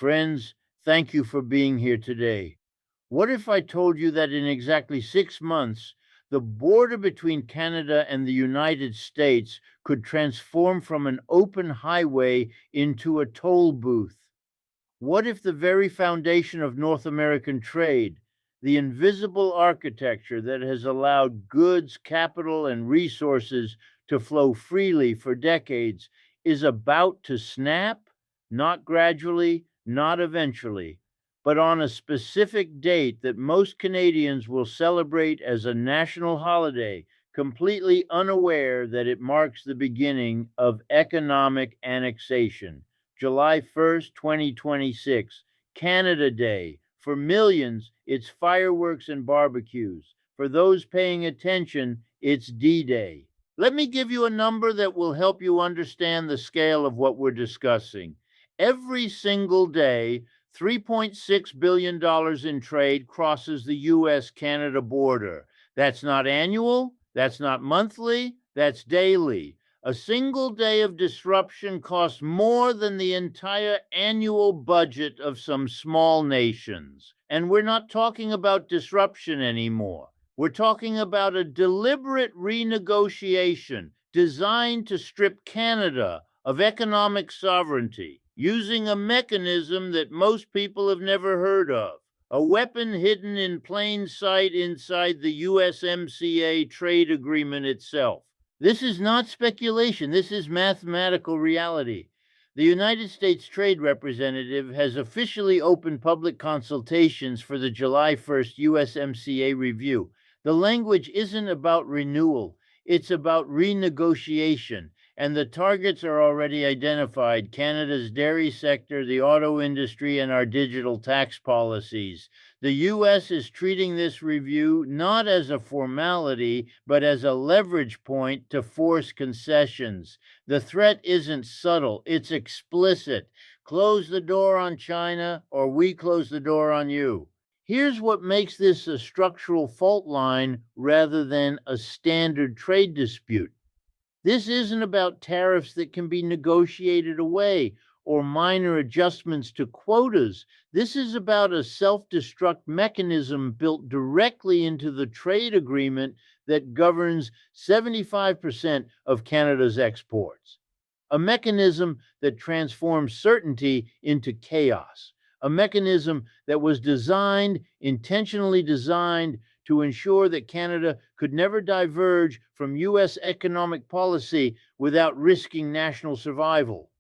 Friends, thank you for being here today. What if I told you that in exactly 6 months, the border between Canada and the United States could transform from an open highway into a toll booth? What if the very foundation of North American trade, the invisible architecture that has allowed goods, capital, and resources to flow freely for decades, is about to snap? Not gradually, not eventually, but on a specific date that most Canadians will celebrate as a national holiday, completely unaware that it marks the beginning of economic annexation. July 1st, 2026, Canada Day. For millions, it's fireworks and barbecues. For those paying attention, it's D-Day. Let me give you a number that will help you understand the scale of what we're discussing. Every single day, $3.6 billion in trade crosses the US Canada border. That's not annual, that's not monthly, that's daily. A single day of disruption costs more than the entire annual budget of some small nations. And we're not talking about disruption anymore. We're talking about a deliberate renegotiation designed to strip Canada of economic sovereignty using a mechanism that most people have never heard of. A weapon hidden in plain sight inside the USMCA trade agreement itself. This is not speculation, this is mathematical reality. The United States Trade Representative has officially opened public consultations for the July 1st USMCA review. The language isn't about renewal, it's about renegotiation, and the targets are already identified: Canada's dairy sector, the auto industry, and our digital tax policies. The U.S. is treating this review not as a formality, but as a leverage point to force concessions. The threat isn't subtle, it's explicit. Close the door on China, or we close the door on you. Here's what makes this a structural fault line rather than a standard trade dispute. This isn't about tariffs that can be negotiated away or minor adjustments to quotas. This is about a self destruct mechanism built directly into the trade agreement that governs 75% of Canada's exports. A mechanism that transforms certainty into chaos. A mechanism that was intentionally designed, to ensure that Canada could never diverge from US economic policy without risking national survival.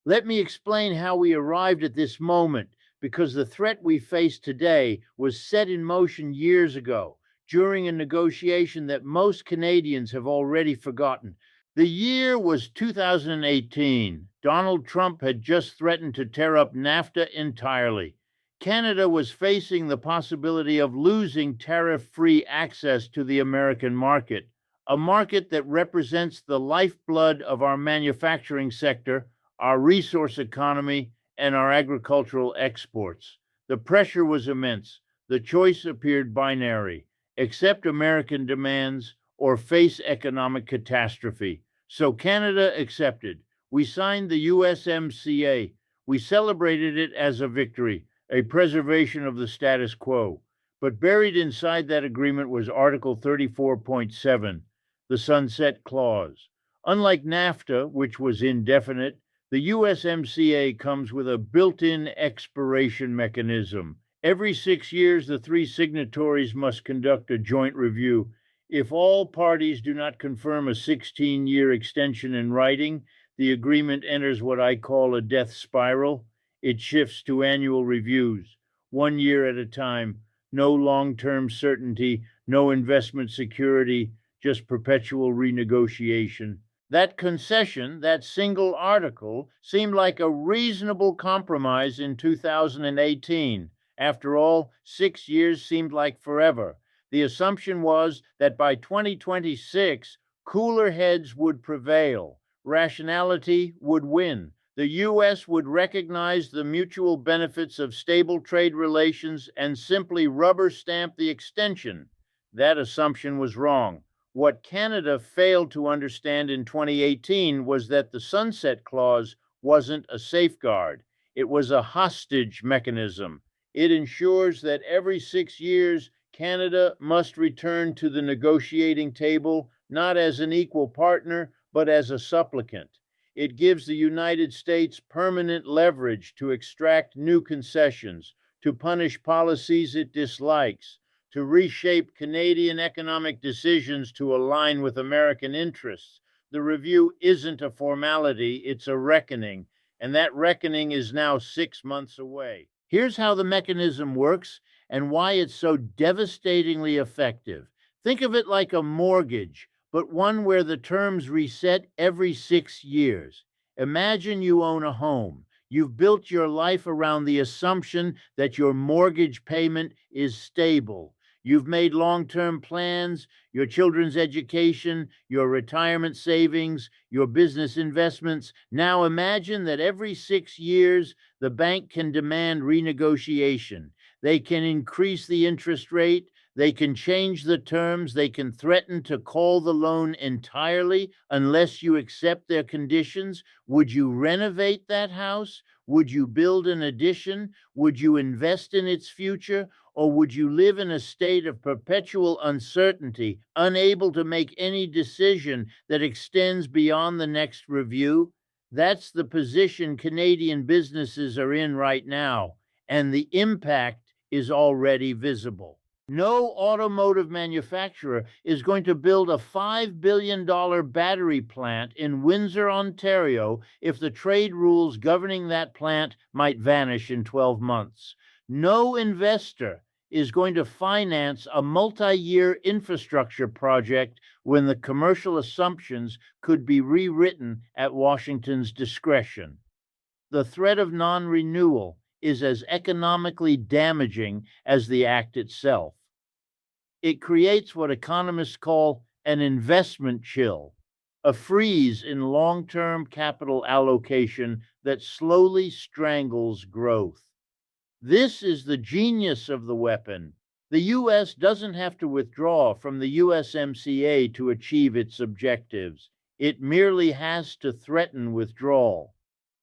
Let me explain how we arrived at this moment, because the threat we face today was set in motion years ago during a negotiation that most Canadians have already forgotten. The year was 2018. Donald Trump had just threatened to tear up NAFTA entirely. Canada was facing the possibility of losing tariff-free access to the American market, a market that represents the lifeblood of our manufacturing sector, our resource economy, and our agricultural exports. The pressure was immense. The choice appeared binary: accept American demands or face economic catastrophe. So Canada accepted. We signed the USMCA. We celebrated it as a victory, a preservation of the status quo. But buried inside that agreement was Article 34.7, the Sunset Clause. Unlike NAFTA, which was indefinite, the USMCA comes with a built-in expiration mechanism. Every 6 years, the three signatories must conduct a joint review. If all parties do not confirm a 16-year extension in writing, the agreement enters what I call a death spiral. It shifts to annual reviews, 1 year at a time. No long-term certainty, no investment security, just perpetual renegotiation. That concession, that single article, seemed like a reasonable compromise in 2018. After all, 6 years seemed like forever. The assumption was that by 2026, cooler heads would prevail, rationality would win. The U.S. would recognize the mutual benefits of stable trade relations and simply rubber stamp the extension. That assumption was wrong. What Canada failed to understand in 2018 was that the Sunset Clause wasn't a safeguard. It was a hostage mechanism. It ensures that every 6 years, Canada must return to the negotiating table, not as an equal partner, but as a supplicant. It gives the United States permanent leverage to extract new concessions, to punish policies it dislikes, to reshape Canadian economic decisions to align with American interests. The review isn't a formality, it's a reckoning, and that reckoning is now 6 months away. Here's how the mechanism works and why it's so devastatingly effective. Think of it like a mortgage, but one where the terms reset every 6 years. Imagine you own a home. You've built your life around the assumption that your mortgage payment is stable. You've made long term plans, your children's education, your retirement savings, your business investments. Now imagine that every 6 years, the bank can demand renegotiation. They can increase the interest rate. They can change the terms. They can threaten to call the loan entirely unless you accept their conditions. Would you renovate that house? Would you build an addition? Would you invest in its future? Or would you live in a state of perpetual uncertainty, unable to make any decision that extends beyond the next review? That's the position Canadian businesses are in right now, and the impact is already visible. No automotive manufacturer is going to build a $5 billion battery plant in Windsor, Ontario, if the trade rules governing that plant might vanish in 12 months. No investor is going to finance a multi-year infrastructure project when the commercial assumptions could be rewritten at Washington's discretion. The threat of non-renewal is as economically damaging as the act itself. It creates what economists call an investment chill, a freeze in long-term capital allocation that slowly strangles growth. This is the genius of the weapon. The U.S. doesn't have to withdraw from the USMCA to achieve its objectives. It merely has to threaten withdrawal.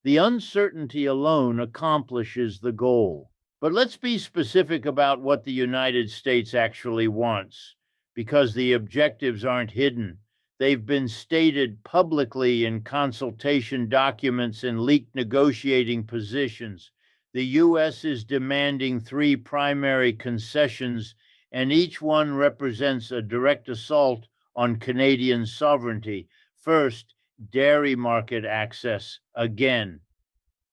The uncertainty alone accomplishes the goal. But let's be specific about what the United States actually wants, because the objectives aren't hidden. They've been stated publicly in consultation documents and leaked negotiating positions. The U.S. is demanding three primary concessions, and each one represents a direct assault on Canadian sovereignty. First, dairy market access again.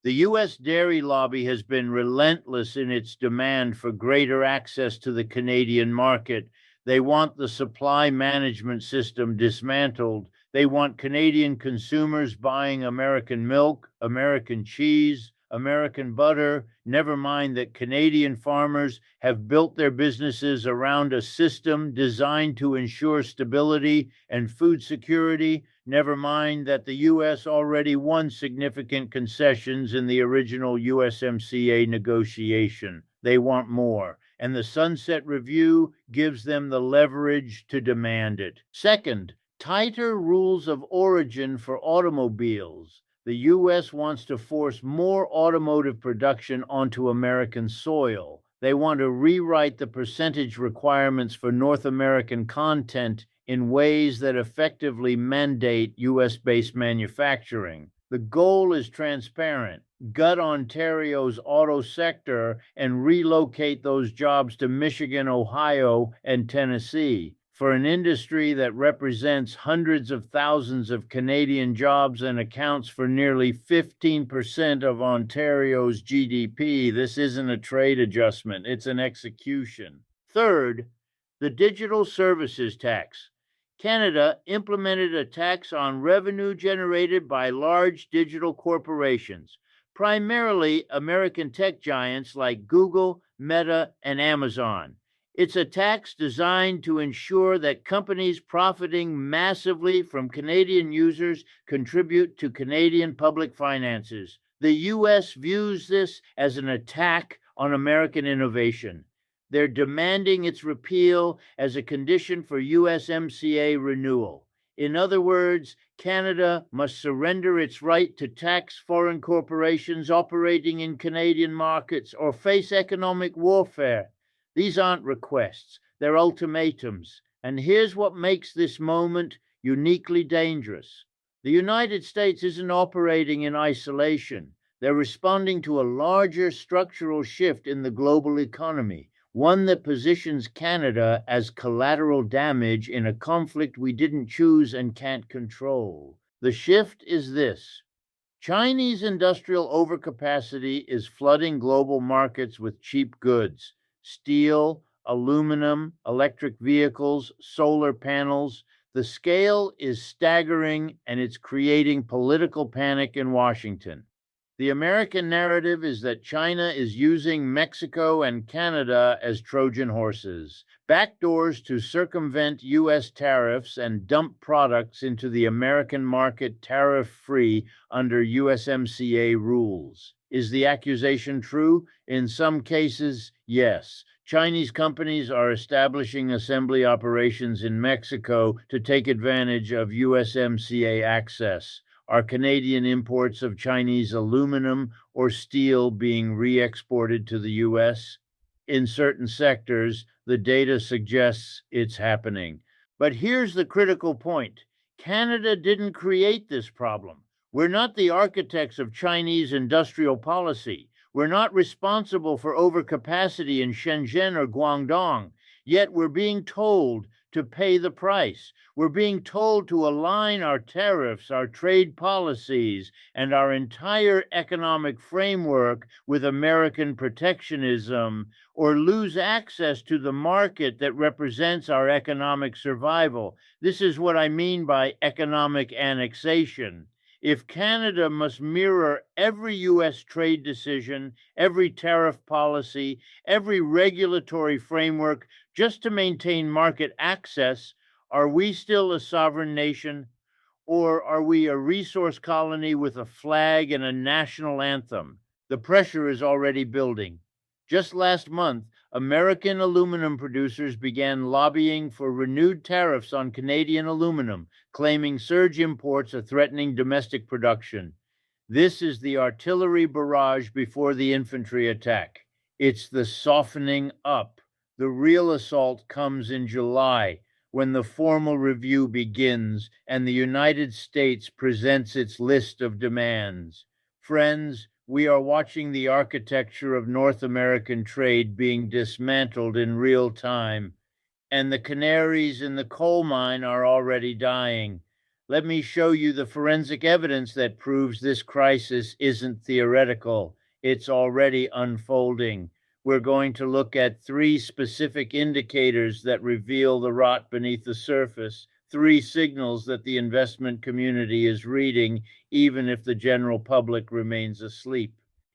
The U.S. dairy lobby has been relentless in its demand for greater access to the Canadian market. They want the supply management system dismantled. They want Canadian consumers buying American milk, American cheese, American butter. Never mind that Canadian farmers have built their businesses around a system designed to ensure stability and food security. Never mind that the U.S. already won significant concessions in the original USMCA negotiation. They want more, and the Sunset Review gives them the leverage to demand it. Second, tighter rules of origin for automobiles. The U.S. wants to force more automotive production onto American soil. They want to rewrite the percentage requirements for North American content in ways that effectively mandate US-based manufacturing. The goal is transparent: gut Ontario's auto sector and relocate those jobs to Michigan, Ohio, and Tennessee. For an industry that represents hundreds of thousands of Canadian jobs and accounts for nearly 15% of Ontario's GDP, this isn't a trade adjustment, it's an execution. Third, the digital services tax. Canada implemented a tax on revenue generated by large digital corporations, primarily American tech giants like Google, Meta, and Amazon. It's a tax designed to ensure that companies profiting massively from Canadian users contribute to Canadian public finances. The U.S. views this as an attack on American innovation. They're demanding its repeal as a condition for USMCA renewal. In other words, Canada must surrender its right to tax foreign corporations operating in Canadian markets or face economic warfare. These aren't requests, they're ultimatums. And here's what makes this moment uniquely dangerous. The United States isn't operating in isolation. They're responding to a larger structural shift in the global economy, one that positions Canada as collateral damage in a conflict we didn't choose and can't control. The shift is this: Chinese industrial overcapacity is flooding global markets with cheap goods: steel, aluminum, electric vehicles, solar panels. The scale is staggering, and it's creating political panic in Washington. The American narrative is that China is using Mexico and Canada as Trojan horses, backdoors to circumvent U.S. tariffs and dump products into the American market tariff-free under USMCA rules. Is the accusation true? In some cases, yes. Chinese companies are establishing assembly operations in Mexico to take advantage of USMCA access. Are Canadian imports of Chinese aluminum or steel being re-exported to the US? In certain sectors, the data suggests it's happening. But here's the critical point: Canada didn't create this problem. We're not the architects of Chinese industrial policy. We're not responsible for overcapacity in Shenzhen or Guangdong. Yet we're being told to pay the price. We're being told to align our tariffs, our trade policies, and our entire economic framework with American protectionism, or lose access to the market that represents our economic survival. This is what I mean by economic annexation. If Canada must mirror every U.S. trade decision, every tariff policy, every regulatory framework just to maintain market access, are we still a sovereign nation? Or are we a resource colony with a flag and a national anthem? The pressure is already building. Just last month, American aluminum producers began lobbying for renewed tariffs on Canadian aluminum, claiming surge imports are threatening domestic production. This is the artillery barrage before the infantry attack. It's the softening up. The real assault comes in July, when the formal review begins and the United States presents its list of demands. Friends, we are watching the architecture of North American trade being dismantled in real time, and the canaries in the coal mine are already dying. Let me show you the forensic evidence that proves this crisis isn't theoretical. It's already unfolding. We're going to look at 3 specific indicators that reveal the rot beneath the surface, 3 signals that the investment community is reading, even if the general public remains asleep.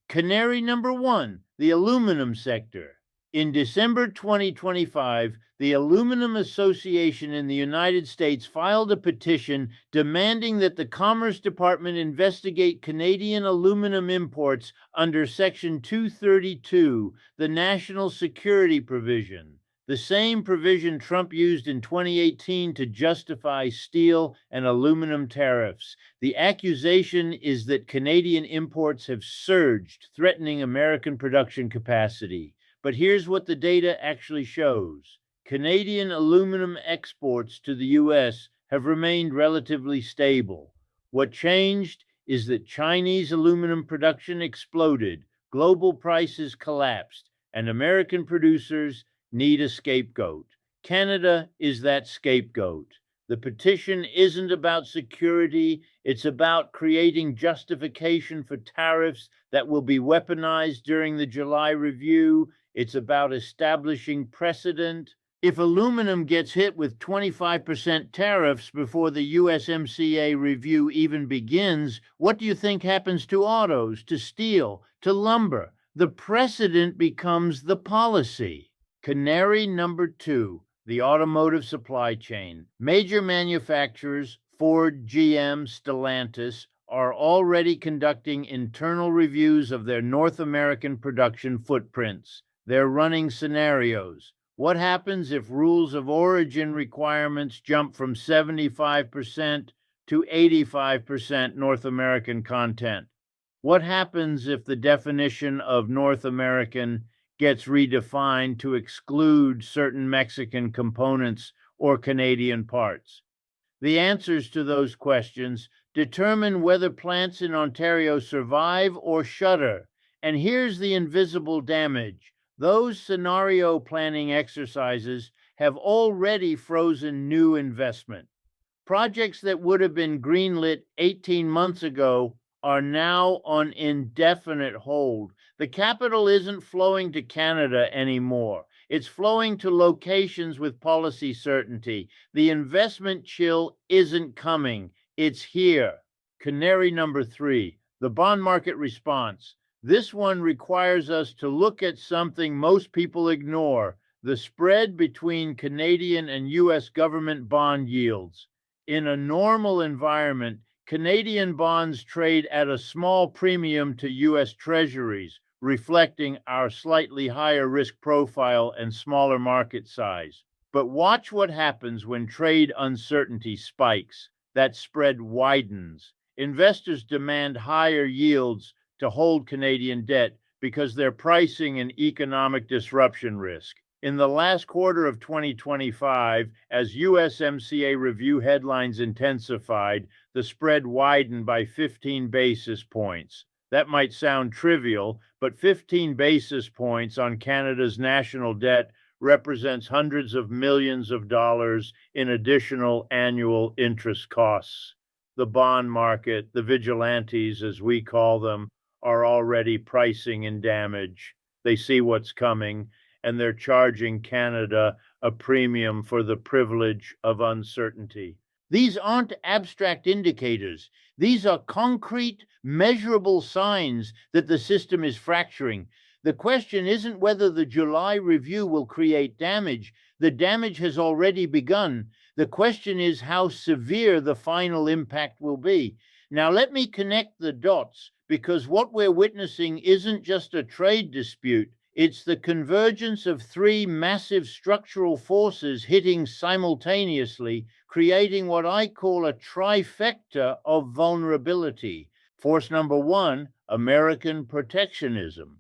Canary number 1, the aluminum sector. In December 2025, the Aluminum Association in the United States filed a petition demanding that the Commerce Department investigate Canadian aluminum imports under Section 232, the National Security Provision, the same provision Trump used in 2018 to justify steel and aluminum tariffs. The accusation is that Canadian imports have surged, threatening American production capacity. But here's what the data actually shows. Canadian aluminum exports to the US have remained relatively stable. What changed is that Chinese aluminum production exploded, global prices collapsed, and American producers need a scapegoat. Canada is that scapegoat. The petition isn't about security, it's about creating justification for tariffs that will be weaponized during the July review. It's about establishing precedent. If aluminum gets hit with 25% tariffs before the USMCA review even begins, what do you think happens to autos, to steel, to lumber? The precedent becomes the policy. Canary number 2, the automotive supply chain. Major manufacturers, Ford, GM, Stellantis, are already conducting internal reviews of their North American production footprints. They're running scenarios. What happens if rules of origin requirements jump from 75% to 85% North American content? What happens if the definition of North American gets redefined to exclude certain Mexican components or Canadian parts? The answers to those questions determine whether plants in Ontario survive or shutter. And here's the invisible damage: those scenario planning exercises have already frozen new investment. Projects that would have been greenlit 18 months ago are now on indefinite hold. The capital isn't flowing to Canada anymore. It's flowing to locations with policy certainty. The investment chill isn't coming, it's here. Canary number three, the bond market response. This one requires us to look at something most people ignore: the spread between Canadian and US government bond yields. In a normal environment, Canadian bonds trade at a small premium to US Treasuries, reflecting our slightly higher risk profile and smaller market size. But watch what happens when trade uncertainty spikes. That spread widens. Investors demand higher yields to hold Canadian debt because they're pricing in economic disruption risk. In the last quarter of 2025, as USMCA review headlines intensified, the spread widened by 15 basis points. That might sound trivial, but 15 basis points on Canada's national debt represents hundreds of millions of dollars in additional annual interest costs. The bond market, the vigilantes, as we call them, are already pricing in damage. They see what's coming, and they're charging Canada a premium for the privilege of uncertainty. These aren't abstract indicators. These are concrete, measurable signs that the system is fracturing. The question isn't whether the July review will create damage. The damage has already begun. The question is how severe the final impact will be. Now, let me connect the dots, because what we're witnessing isn't just a trade dispute. It's the convergence of three massive structural forces hitting simultaneously, creating what I call a trifecta of vulnerability. Force number one, American protectionism.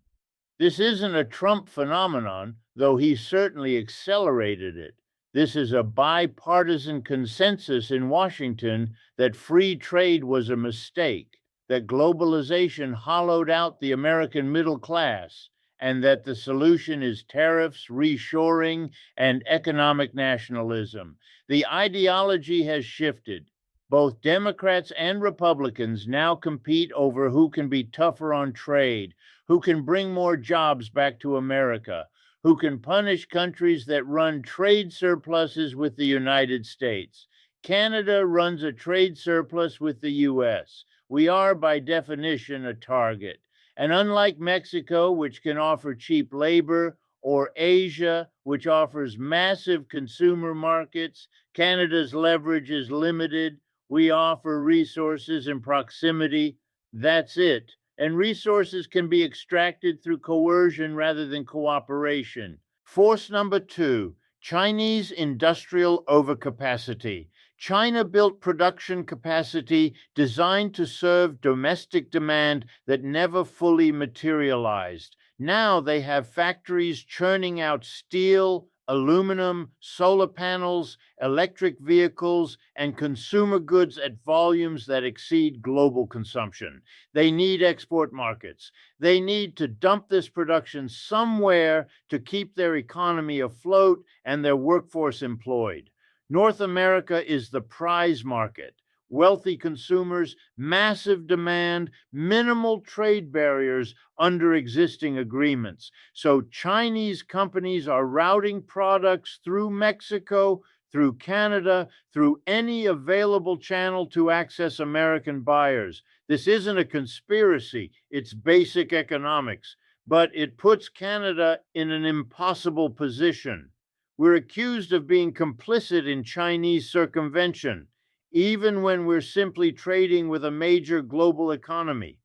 This isn't a Trump phenomenon, though he certainly accelerated it. This is a bipartisan consensus in Washington that free trade was a mistake, that globalization hollowed out the American middle class, and that the solution is tariffs, reshoring, and economic nationalism. The ideology has shifted. Both Democrats and Republicans now compete over who can be tougher on trade, who can bring more jobs back to America, who can punish countries that run trade surpluses with the United States. Canada runs a trade surplus with the US. We are, by definition, a target. And unlike Mexico, which can offer cheap labor, or Asia, which offers massive consumer markets, Canada's leverage is limited. We offer resources and proximity. That's it. And resources can be extracted through coercion rather than cooperation. Force number two, Chinese industrial overcapacity. China built production capacity designed to serve domestic demand that never fully materialized. Now they have factories churning out steel, aluminum, solar panels, electric vehicles, and consumer goods at volumes that exceed global consumption. They need export markets. They need to dump this production somewhere to keep their economy afloat and their workforce employed. North America is the prize market. Wealthy consumers, massive demand, minimal trade barriers under existing agreements. So Chinese companies are routing products through Mexico, through Canada, through any available channel to access American buyers. This isn't a conspiracy, it's basic economics, but it puts Canada in an impossible position. We're accused of being complicit in Chinese circumvention, even when we're simply trading with a major global economy.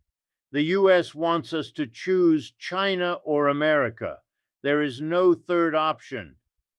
The US wants us to choose China or America. There is no third option.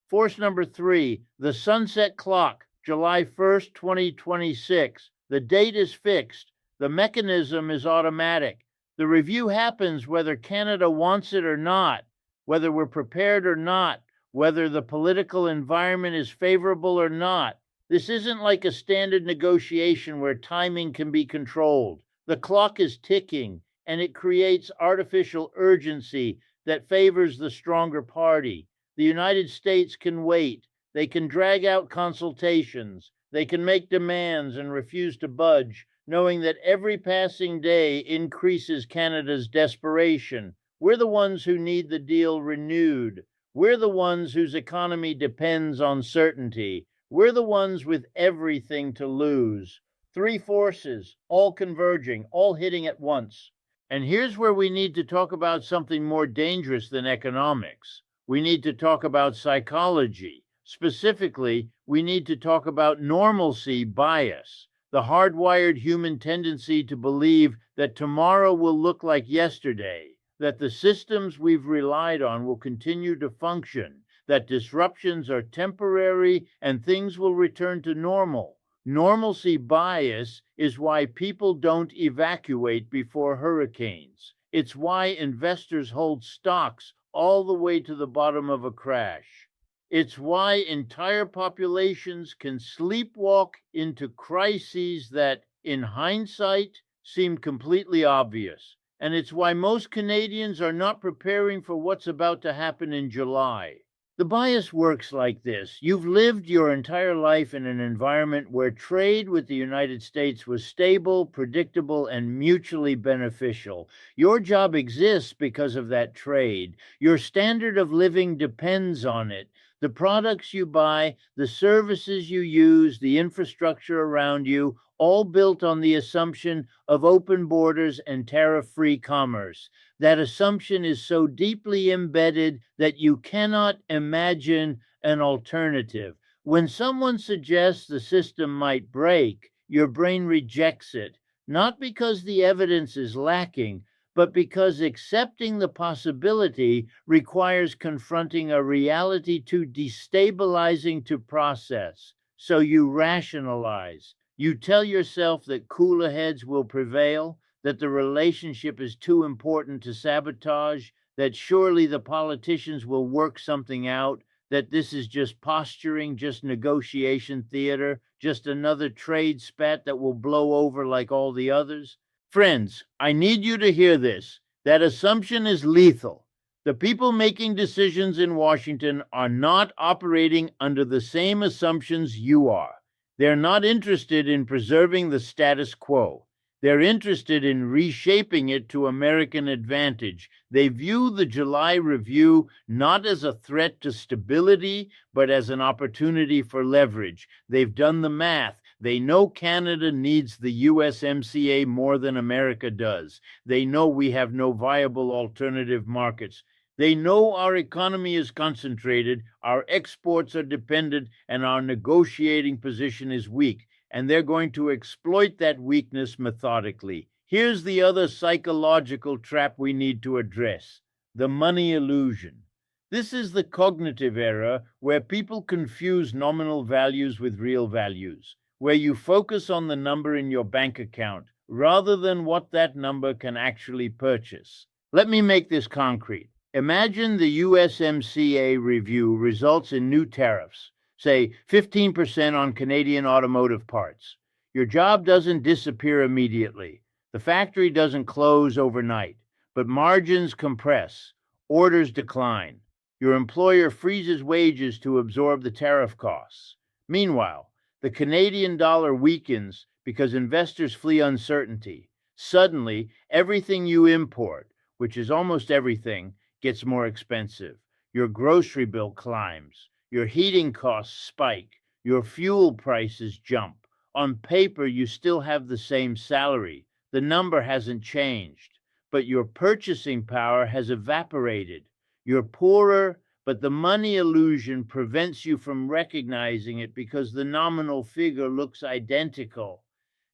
Force number 3, the sunset clock, July 1st, 2026. The date is fixed. The mechanism is automatic. The review happens whether Canada wants it or not, whether we're prepared or not, whether the political environment is favorable or not. This isn't like a standard negotiation where timing can be controlled. The clock is ticking, and it creates artificial urgency that favors the stronger party. The United States can wait. They can drag out consultations. They can make demands and refuse to budge, knowing that every passing day increases Canada's desperation. We're the ones who need the deal renewed. We're the ones whose economy depends on certainty. We're the ones with everything to lose. Three forces, all converging, all hitting at once. And here's where we need to talk about something more dangerous than economics. We need to talk about psychology. Specifically, we need to talk about normalcy bias, the hardwired human tendency to believe that tomorrow will look like yesterday, that the systems we've relied on will continue to function, that disruptions are temporary and things will return to normal. Normalcy bias is why people don't evacuate before hurricanes. It's why investors hold stocks all the way to the bottom of a crash. It's why entire populations can sleepwalk into crises that, in hindsight, seem completely obvious. And it's why most Canadians are not preparing for what's about to happen in July. The bias works like this. You've lived your entire life in an environment where trade with the United States was stable, predictable, and mutually beneficial. Your job exists because of that trade. Your standard of living depends on it. The products you buy, the services you use, the infrastructure around you, all built on the assumption of open borders and tariff-free commerce. That assumption is so deeply embedded that you cannot imagine an alternative. When someone suggests the system might break, your brain rejects it, not because the evidence is lacking, but because accepting the possibility requires confronting a reality too destabilizing to process. So you rationalize. You tell yourself that cooler heads will prevail, that the relationship is too important to sabotage, that surely the politicians will work something out, that this is just posturing, just negotiation theater, just another trade spat that will blow over like all the others. Friends, I need you to hear this. That assumption is lethal. The people making decisions in Washington are not operating under the same assumptions you are. They're not interested in preserving the status quo. They're interested in reshaping it to American advantage. They view the July review not as a threat to stability, but as an opportunity for leverage. They've done the math. They know Canada needs the USMCA more than America does. They know we have no viable alternative markets. They know our economy is concentrated, our exports are dependent, and our negotiating position is weak, and they're going to exploit that weakness methodically. Here's the other psychological trap we need to address: the money illusion. This is the cognitive error where people confuse nominal values with real values, where you focus on the number in your bank account rather than what that number can actually purchase. Let me make this concrete. Imagine the USMCA review results in new tariffs, say 15% on Canadian automotive parts. Your job doesn't disappear immediately. The factory doesn't close overnight, but margins compress, orders decline. Your employer freezes wages to absorb the tariff costs. Meanwhile, the Canadian dollar weakens because investors flee uncertainty. Suddenly, everything you import, which is almost everything, gets more expensive. Your grocery bill climbs. Your heating costs spike. Your fuel prices jump. On paper, you still have the same salary. The number hasn't changed, but your purchasing power has evaporated. You're poorer, but the money illusion prevents you from recognizing it because the nominal figure looks identical.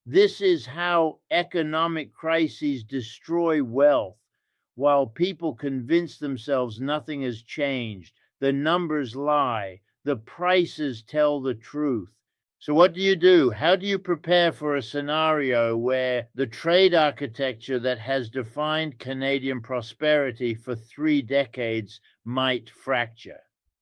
This is how economic crises destroy wealth. While people convince themselves nothing has changed, The numbers lie. The prices tell the truth. So what do you do? How do you prepare for a scenario where the trade architecture that has defined Canadian prosperity for 3 decades might fracture?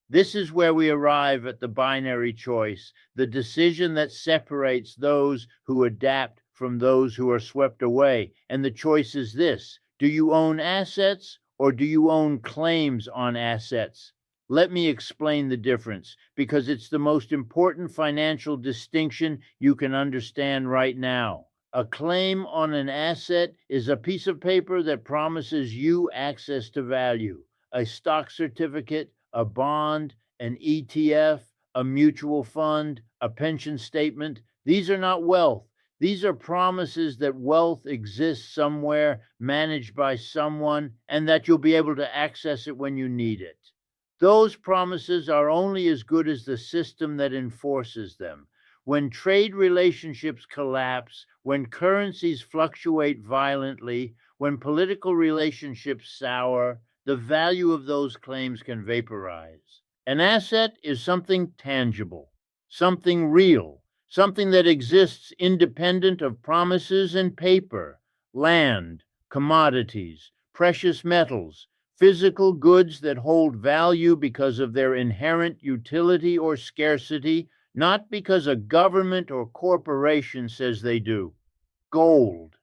This is where we arrive at the binary choice, the decision that separates those who adapt from those who are swept away. And the choice is this: do you own assets or do you own claims on assets? Let me explain the difference, because it's the most important financial distinction you can understand right now. A claim on an asset is a piece of paper that promises you access to value: a stock certificate, a bond, an ETF, a mutual fund, a pension statement. These are not wealth. These are promises that wealth exists somewhere, managed by someone, and that you'll be able to access it when you need it. Those promises are only as good as the system that enforces them. When trade relationships collapse, when currencies fluctuate violently, when political relationships sour, the value of those claims can vaporize. An asset is something tangible, something real, something that exists independent of promises and paper: land, commodities, precious metals, physical goods that hold value because of their inherent utility or scarcity, not because a government or corporation says they do. Gold,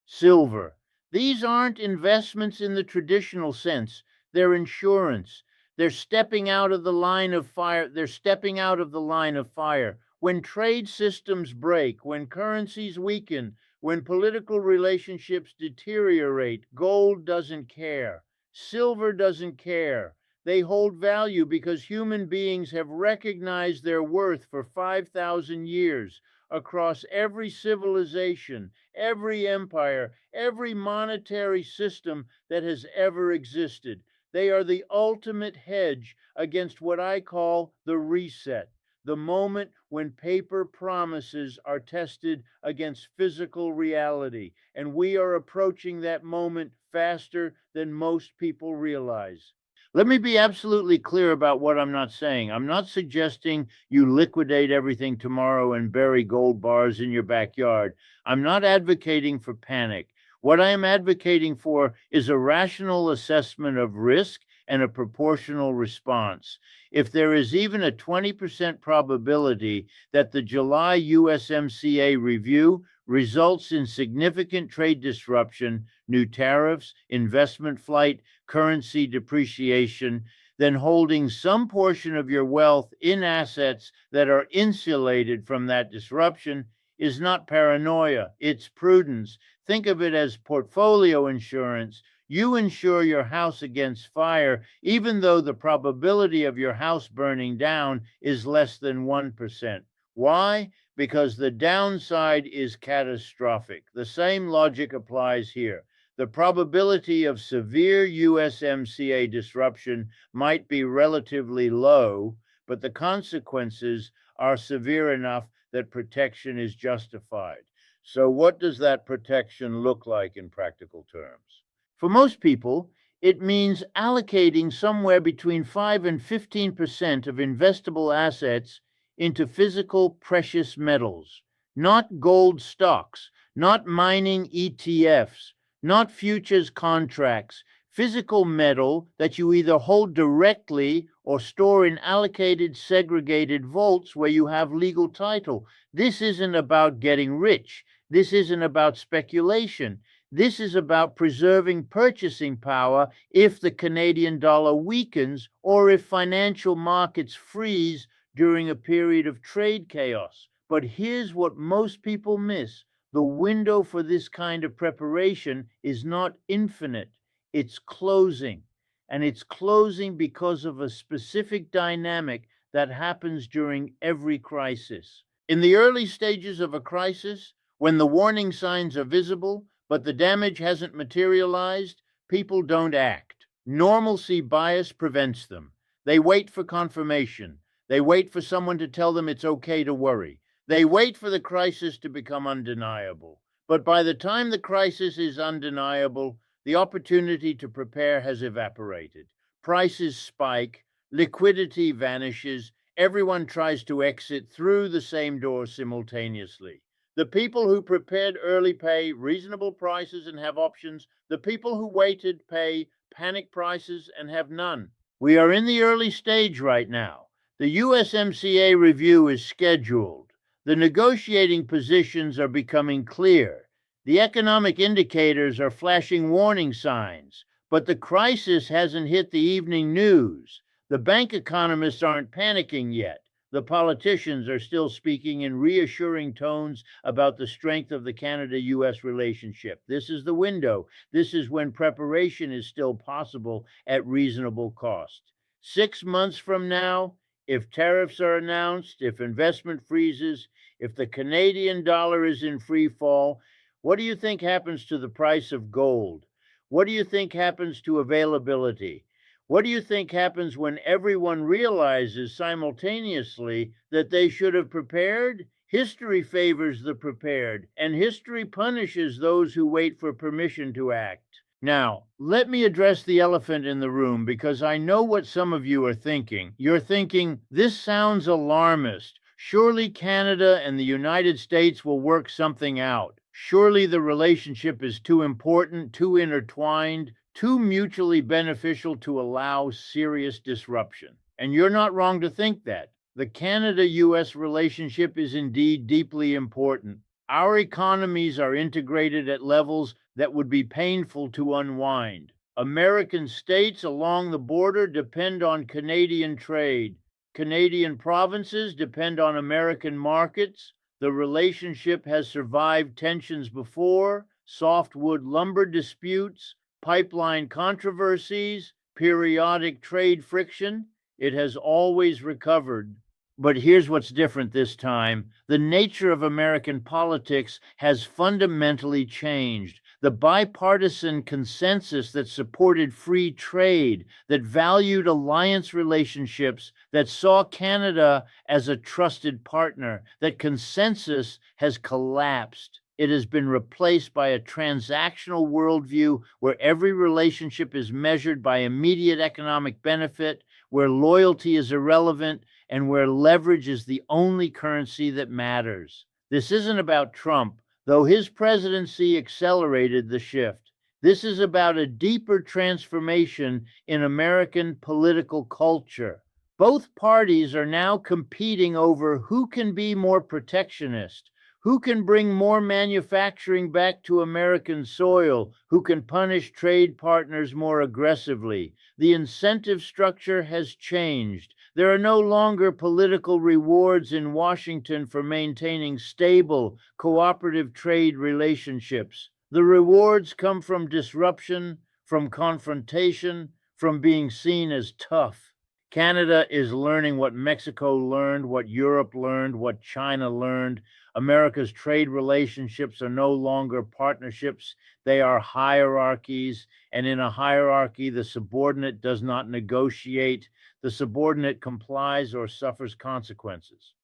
silver. These aren't investments in the traditional sense. They're insurance. They're stepping out of the line of fire. They're stepping out of the line of fire. When trade systems break, when currencies weaken, when political relationships deteriorate, gold doesn't care. Silver doesn't care. They hold value because human beings have recognized their worth for 5,000 years across every civilization, every empire, every monetary system that has ever existed. They are the ultimate hedge against what I call the reset, the moment when paper promises are tested against physical reality. And we are approaching that moment faster than most people realize. Let me be absolutely clear about what I'm not saying. I'm not suggesting you liquidate everything tomorrow and bury gold bars in your backyard. I'm not advocating for panic. What I am advocating for is a rational assessment of risk and a proportional response. If there is even a 20% probability that the July USMCA review results in significant trade disruption, new tariffs, investment flight, currency depreciation, then holding some portion of your wealth in assets that are insulated from that disruption is not paranoia, it's prudence. Think of it as portfolio insurance. You insure your house against fire, even though the probability of your house burning down is less than 1%. Why? Because the downside is catastrophic. The same logic applies here. The probability of severe USMCA disruption might be relatively low, but the consequences are severe enough that protection is justified. So, what does that protection look like in practical terms? For most people, it means allocating somewhere between 5 and 15% of investable assets into physical precious metals, not gold stocks, not mining ETFs, not futures contracts, physical metal that you either hold directly or store in allocated, segregated vaults where you have legal title. This isn't about getting rich. This isn't about speculation. This is about preserving purchasing power if the Canadian dollar weakens or if financial markets freeze during a period of trade chaos. But here's what most people miss: the window for this kind of preparation is not infinite, it's closing. And it's closing because of a specific dynamic that happens during every crisis. In the early stages of a crisis, when the warning signs are visible, but the damage hasn't materialized, people don't act. Normalcy bias prevents them. They wait for confirmation. They wait for someone to tell them it's okay to worry. They wait for the crisis to become undeniable. But by the time the crisis is undeniable, the opportunity to prepare has evaporated. Prices spike, Liquidity vanishes. Everyone tries to exit through the same door simultaneously. The people who prepared early pay reasonable prices and have options. The people who waited pay panic prices and have none. We are in the early stage right now. The USMCA review is scheduled. The negotiating positions are becoming clear. The economic indicators are flashing warning signs, but the crisis hasn't hit the evening news. The bank economists aren't panicking yet. The politicians are still speaking in reassuring tones about the strength of the Canada US relationship. This is the window. This is when preparation is still possible at reasonable cost. 6 months from now, if tariffs are announced, if investment freezes, if the Canadian dollar is in free fall, what do you think happens to the price of gold? What do you think happens to availability? What do you think happens when everyone realizes simultaneously that they should have prepared? History favors the prepared, and history punishes those who wait for permission to act. Now, let me address the elephant in the room because I know what some of you are thinking. You're thinking, this sounds alarmist. Surely Canada and the United States will work something out. Surely the relationship is too important, too intertwined, too mutually beneficial to allow serious disruption. And you're not wrong to think that. The Canada US relationship is indeed deeply important. Our economies are integrated at levels that would be painful to unwind. American states along the border depend on Canadian trade. Canadian provinces depend on American markets. The relationship has survived tensions before, softwood lumber disputes, pipeline controversies, periodic trade friction. It has always recovered. But here's what's different this time. The nature of American politics has fundamentally changed. The bipartisan consensus that supported free trade, that valued alliance relationships, that saw Canada as a trusted partner, that consensus has collapsed. It has been replaced by a transactional worldview where every relationship is measured by immediate economic benefit, where loyalty is irrelevant, and where leverage is the only currency that matters. This isn't about Trump, though his presidency accelerated the shift. This is about a deeper transformation in American political culture. Both parties are now competing over who can be more protectionist, who can bring more manufacturing back to American soil, who can punish trade partners more aggressively. The incentive structure has changed. There are no longer political rewards in Washington for maintaining stable, cooperative trade relationships. The rewards come from disruption, from confrontation, from being seen as tough. Canada is learning what Mexico learned, what Europe learned, what China learned. America's trade relationships are no longer partnerships, they are hierarchies. And in a hierarchy, the subordinate does not negotiate, the subordinate complies or suffers consequences.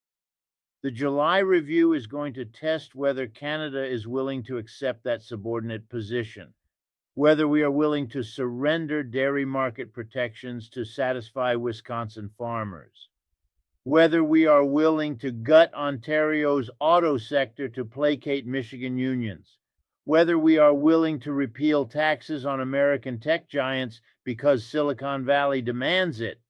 The July review is going to test whether Canada is willing to accept that subordinate position, whether we are willing to surrender dairy market protections to satisfy Wisconsin farmers, whether we are willing to gut Ontario's auto sector to placate Michigan unions, whether we are willing to repeal taxes on American tech giants because Silicon Valley demands it,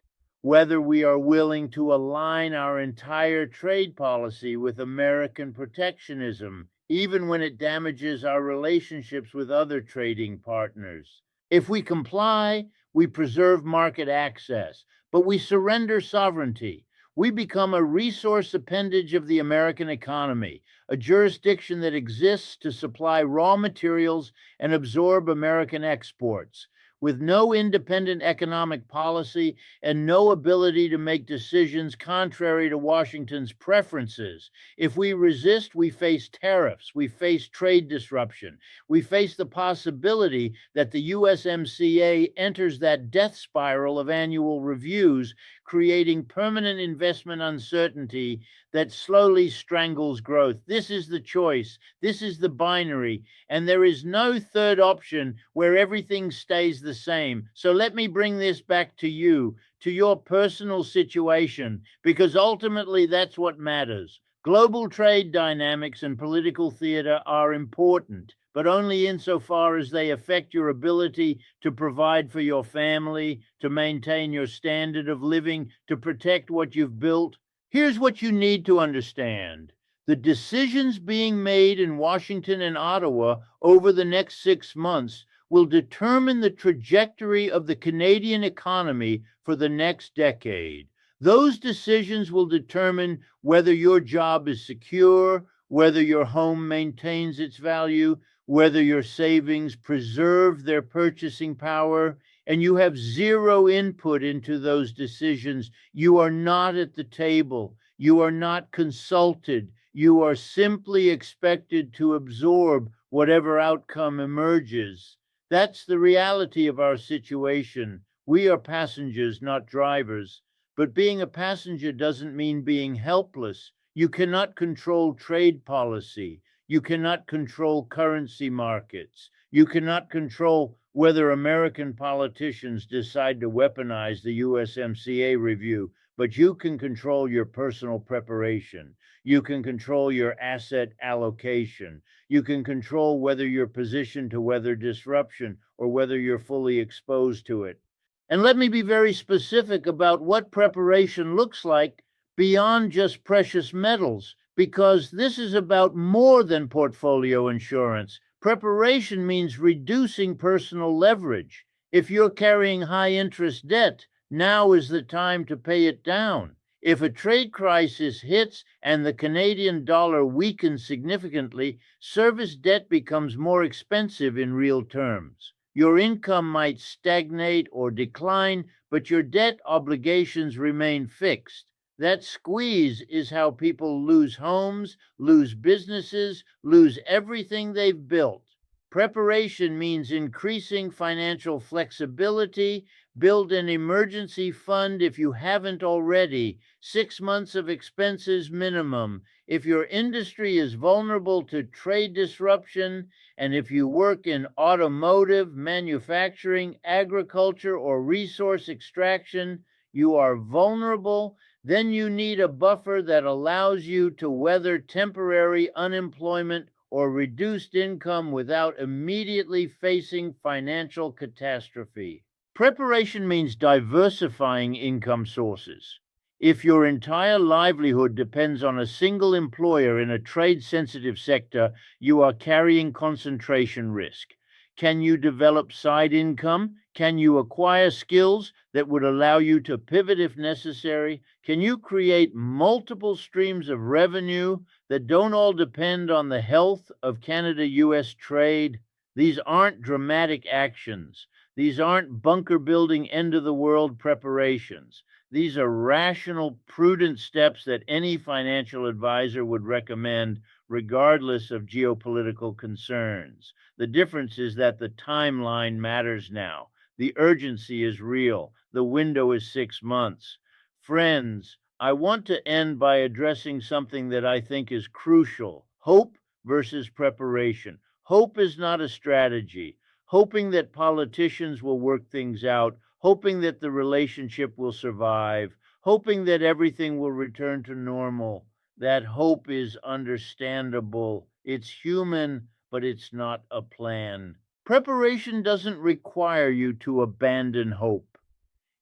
whether we are willing to align our entire trade policy with American protectionism, even when it damages our relationships with other trading partners. If we comply, we preserve market access, but we surrender sovereignty. We become a resource appendage of the American economy, a jurisdiction that exists to supply raw materials and absorb American exports. With no independent economic policy and no ability to make decisions contrary to Washington's preferences. If we resist, we face tariffs, we face trade disruption, we face the possibility that the USMCA enters that death spiral of annual reviews, creating permanent investment uncertainty that slowly strangles growth. This is the choice. This is the binary. And there is no third option where everything stays the the same. So let me bring this back to you, to your personal situation, because ultimately that's what matters. Global trade dynamics and political theater are important, but only insofar as they affect your ability to provide for your family, to maintain your standard of living, to protect what you've built. Here's what you need to understand. The decisions being made in Washington and Ottawa over the next 6 months will determine the trajectory of the Canadian economy for the next decade. Those decisions will determine whether your job is secure, whether your home maintains its value, whether your savings preserve their purchasing power, and you have zero input into those decisions. You are not at the table. You are not consulted. You are simply expected to absorb whatever outcome emerges. That's the reality of our situation. We are passengers, not drivers. But being a passenger doesn't mean being helpless. You cannot control trade policy. You cannot control currency markets. You cannot control whether American politicians decide to weaponize the USMCA review, but you can control your personal preparation. You can control your asset allocation. You can control whether you're positioned to weather disruption or whether you're fully exposed to it. And let me be very specific about what preparation looks like beyond just precious metals, because this is about more than portfolio insurance. Preparation means reducing personal leverage. If you're carrying high interest debt, now is the time to pay it down. If a trade crisis hits and the Canadian dollar weakens significantly, service debt becomes more expensive in real terms. Your income might stagnate or decline, but your debt obligations remain fixed. That squeeze is how people lose homes, lose businesses, lose everything they've built. Preparation means increasing financial flexibility. Build an emergency fund if you haven't already. 6 months of expenses minimum. If your industry is vulnerable to trade disruption, and if you work in automotive, manufacturing, agriculture, or resource extraction, you are vulnerable. Then you need a buffer that allows you to weather temporary unemployment or reduced income without immediately facing financial catastrophe. Preparation means diversifying income sources. If your entire livelihood depends on a single employer in a trade sensitive sector, you are carrying concentration risk. Can you develop side income? Can you acquire skills that would allow you to pivot if necessary? Can you create multiple streams of revenue that don't all depend on the health of Canada-US trade? These aren't dramatic actions. These aren't bunker building end of the world preparations. These are rational, prudent steps that any financial advisor would recommend, regardless of geopolitical concerns. The difference is that the timeline matters now. The urgency is real. The window is 6 months. Friends, I want to end by addressing something that I think is crucial: hope versus preparation. Hope is not a strategy. Hoping that politicians will work things out, hoping that the relationship will survive, hoping that everything will return to normal. That hope is understandable. It's human, but it's not a plan. Preparation doesn't require you to abandon hope.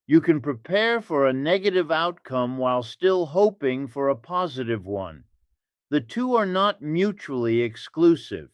You can prepare for a negative outcome while still hoping for a positive one. The two are not mutually exclusive.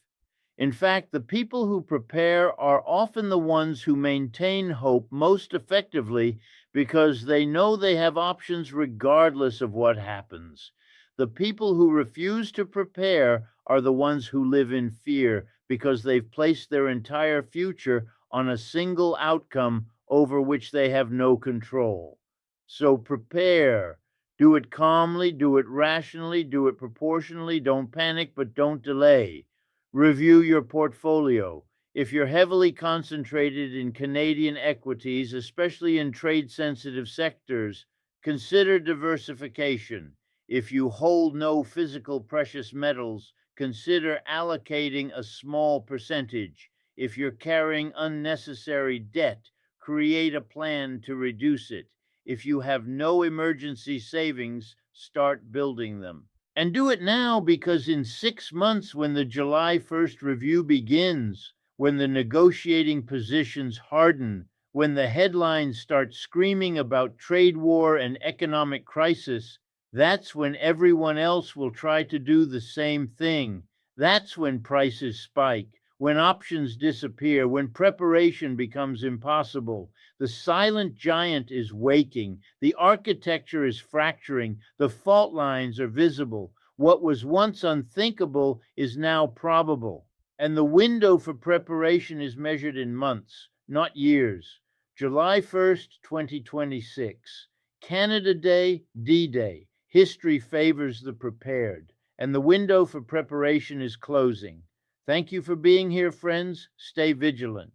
In fact, the people who prepare are often the ones who maintain hope most effectively because they know they have options regardless of what happens. The people who refuse to prepare are the ones who live in fear because they've placed their entire future on a single outcome over which they have no control. So prepare. Do it calmly, do it rationally, do it proportionally. Don't panic, but don't delay. Review your portfolio. If you're heavily concentrated in Canadian equities, especially in trade sensitive sectors, consider diversification. If you hold no physical precious metals, consider allocating a small percentage. If you're carrying unnecessary debt, create a plan to reduce it. If you have no emergency savings, start building them. And do it now, because in 6 months, when the July 1st review begins, when the negotiating positions harden, when the headlines start screaming about trade war and economic crisis, that's when everyone else will try to do the same thing. That's when prices spike, when options disappear, when preparation becomes impossible. The silent giant is waking. The architecture is fracturing. The fault lines are visible. What was once unthinkable is now probable. And the window for preparation is measured in months, not years. July 1st, 2026. Canada Day, D-Day. History favors the prepared, and the window for preparation is closing. Thank you for being here, friends. Stay vigilant.